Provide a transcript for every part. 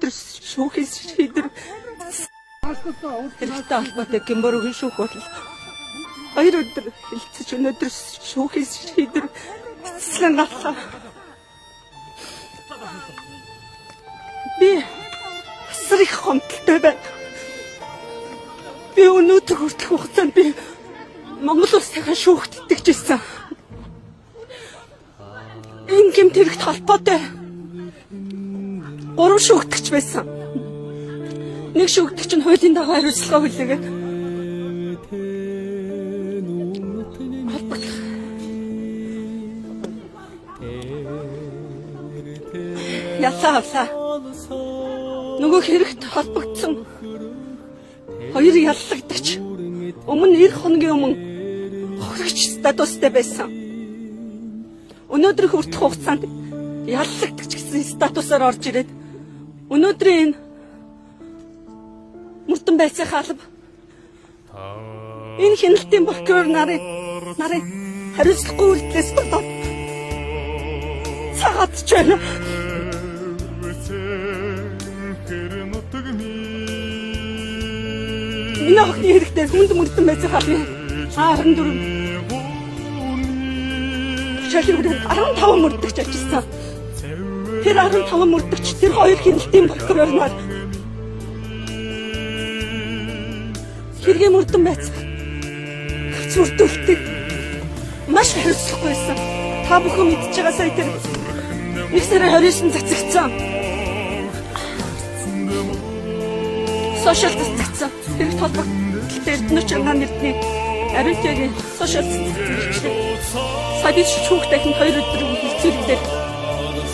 өнөөдөр шүүхийн шийдвэр хэрэгтэй холбоотой Гэмбүргийн шүүх бол 2 өдөр хэлцэж өнөөдөр шүүхийн шийдвэр эцэслэн гарлаа. Би асар их хомдолтой байна. Би өнөөдөр хүртэх хугацаанд би Монгол улсынхаа шүүхт итгэжсэн. Энэ гэмтэрэгт холбоотой 3 шүүгдэгч байсан. Нэг шүүгдэгч нь хуулийн дагуу хариуцлага хүлээгээд яллаа. Нөгөө хэрэгт холбогдсон 2 яллагдагч өмнө 90 хоногийн өмнө хохирогч статустай байсан. Өнөөдөр хүртэх хугацаанд яллагдагч гэсэн статусаар орж ирээд өнөөдрийн энэ мөрдөн байцын хаалб энэ хяналтын прокурор нарын хариуцлагагүй үйлдэлээс болоод цагаатж байна. Миний охины хэрэгтэй хүнд мөрдөн байцын хаалбын 14 шалгуулт 15 мөрдөгч ажилласан. Тэр 15 мөрдөгч тэр 2 хяналтын прокурор нар хэргийн мөрдөн байц зүрдүүлдэг маш хариуцлагагүй байсан. Та бүхэн мэдж байгаа сая тэр 1 сарын 29-нд цацагдсан. Сошиал цацагдсан. Тэрэгт холбогдолтой Эрдэнэ Чангаан нэрний Ариутягийн сошиал цацагдсан. Сая би шүүх дахин 2 өдөр хэлцүүлэгдээд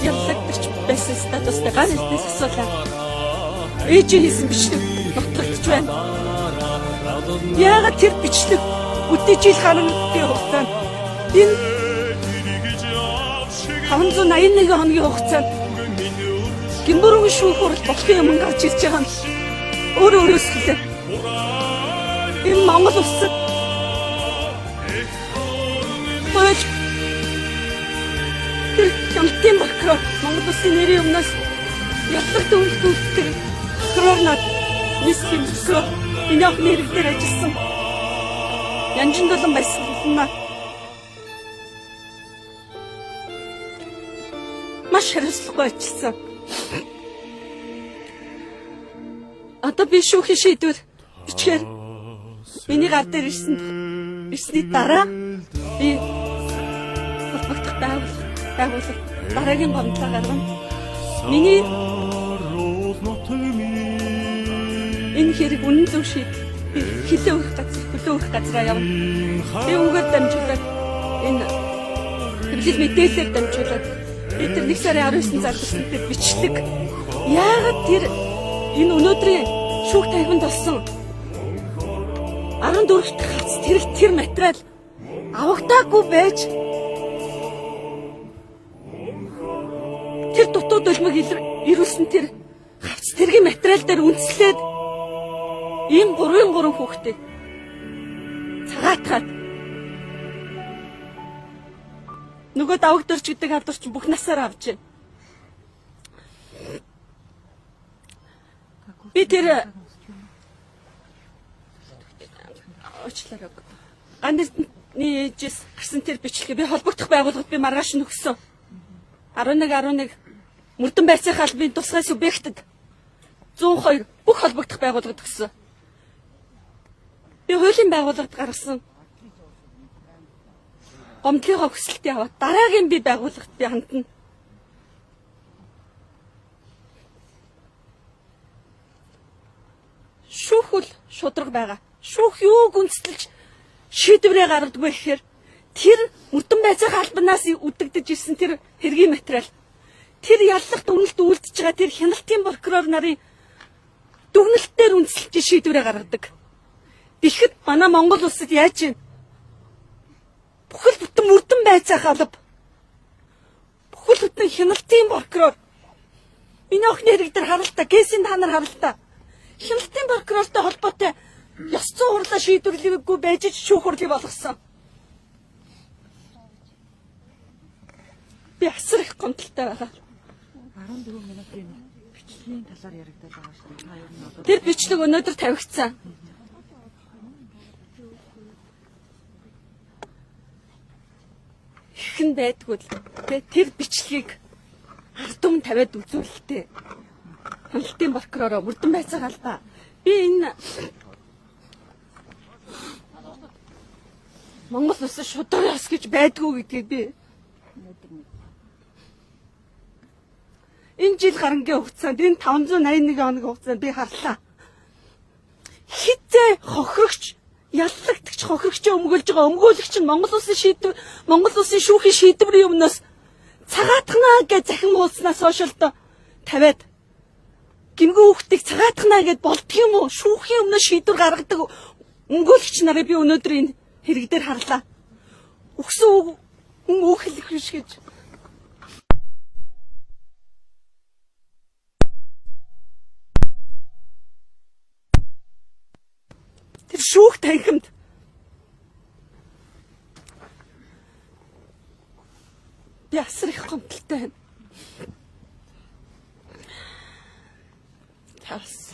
яллагдагч байсан статустай гал хэлтээс асуулаа. Ээжийн хийсэн бичлэг нотолдож байна. Яагаад тэр бичлэг үдижил харамтын хугацаанд энэ 581 хоногийн хугацаанд Гэмбүргийн шүүх хурал болохын юм гарч ирж байгаа юм. Өөрөөс хэлээ. Энэ Монгол улсад тэр хяналтын прокурор Монгол улсын нэрийн өмнөөс яллагт үйлдвэрлэдэг прокурор нар нийслэлийн прокурор энэ охины хэрэгтэр ажилласан. Янжин долон байсгална. Маш хариуцлагагүй ажилласан. Одоо би шүүхийн шийдвэр бичгээр миний гар дээр ирсний дараа би холбогдох байгууллага дараагийн гомдлоо гаргана. Миний энэ хэрэг үнэн зөв шийдэл би хилээ өгөх газараа явна. Би үүгээр дамжуулаад энэ хэвлэл мэдээлэлээр дамжуулаад би тэр 1 сарын 19-нд зарласан тэр бичлэг яагаад тэр энэ өнөөдрийн шүүх тайванд болсон 14 дахь хац тэр материал авагдаагүй байж тэр дутууд улмыг ирүүлсэн тэр хац тэргийн материал дээр үндэслээд ийм 3 хүүхдээ цагаатгаад нөгөө давагдорч гэдэг халдварч бүх насаараа авч байна. Би тэр очлоо. Ганэртний ээжээс гарсан тэр бичлэгээ би холбогдох байгууллагад би маргааш нь өгсөн. 11 мөрдөн байцын хаалбын тусгай субъектэд 102 бүх холбогдох байгууллагад өгсөн. Би хуулийн байгууллагад гаргасан гомдлын хөсөлтийг аваад дараагийн би байгууллагад би хандна. Шүүх бол шудраг байгаа. Шүүх юуг үндэслэж шийдвэрээ гаргадаг вэ гэхээр тэр мөрдөн байцын хаалбанаас үдэгдэж ирсэн тэр хэргийн материал тэр яллагт үнэлт үйлдэж байгаа тэр хяналтын прокурор нарын дүгнэлтээр үндэслэж шийдвэрээ гаргадаг. Тэгэхэд манай Монгол улсад яаж вэ? Бүхэл бүтэн мөрдөн байцаа хаалб. Бүхэл бүтэн хяналтын прокурор. Миний охины хэрэг дээр харалтаа, кейсийн та нар харалтаа. Хяналтын прокурортой холбоотой ёс зүйн хурлаа шийдвэрлэгээгүй байж шүүх хурлыг болгосон. Би асар их гомдолтой байгаа. 14 минутын бичлэгийн талаар яригдаад байгаа шүү дээ. Та ер нь одоо Тэр бичлэг өнөөдөр тавигдсан. Ихэн байдгүй л тэр бичлэгийг ард түмэн тавиад үзүүлэлтэй. Хяналтын прокуророо Мөрдөн Байцааг албаа. Би энэ Монгол улсын шударга яс гэж байдгүй гэдгийг би энэ жил гарангийн хугацаанд энэ 581 хоногийн хугацаанд би харлаа. Хизээ хохирогч, яллагдагч хохирогчоо өмгөөлж байгаа өмгөөлөгч нь Монгол улсын шүүхийн шийдвэрийн өмнөөс цагаатгнаа гэж захин уулснаас хойшолд тавиад гимгэн хүүхдийг цагаатгнаа гэд болдгийм үү? Шүүхийн өмнөөс шийдвэр гаргадаг өмгөөлөгч нарыг би өнөөдөр энэ хэрэг дээр харлаа. Өгсөн үг хэлэх биш гэж. Тэр шүүх танхимд би асар их гомдолтой байна. Тас.